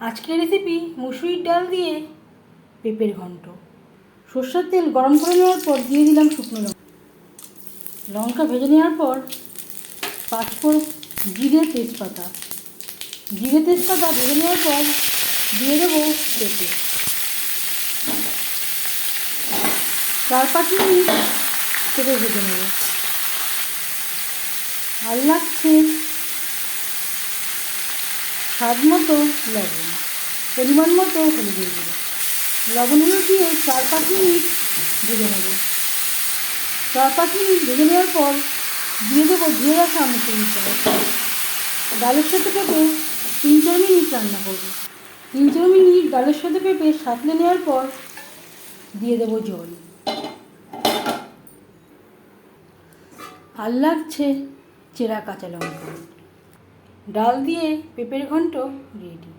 আজকের রেসিপি মুসুরির ডাল দিয়ে পেঁপের ঘন্ট। সর্ষের তেল গরম করে নেওয়ার পর দিয়ে দিলাম শুকনো লঙ্কা ভেজে নেওয়ার পর পাঁচফোড়ন, জিরে, তেজপাতা ভেজে নেওয়ার পর দিয়ে দেবো পেঁপে। 4-5 মিনিট পেঁপে ভেজে নেব। আর লাগছে স্বাদ মতো লবণ, পরিমাণ মতো হলুদের গুঁড়ো। লবণ হলুদ দিয়ে 4-5 মিনিট ভেজে নেব। 4-5 মিনিট ভেজে নেওয়ার পর দিয়ে দেবো ধুয়ে রাখা মুসুরির ডাল। ডালের সাথে পেঁপে 3-4 মিনিট রান্না করব। 3-4 মিনিট ডালের সাথে পেঁপে সাঁতলে নেওয়ার পর দিয়ে দেবো জল। আর লাগছে চেরা কাঁচা লঙ্কা। ডাল দিয়ে পেঁপের ঘন্ট রেডি।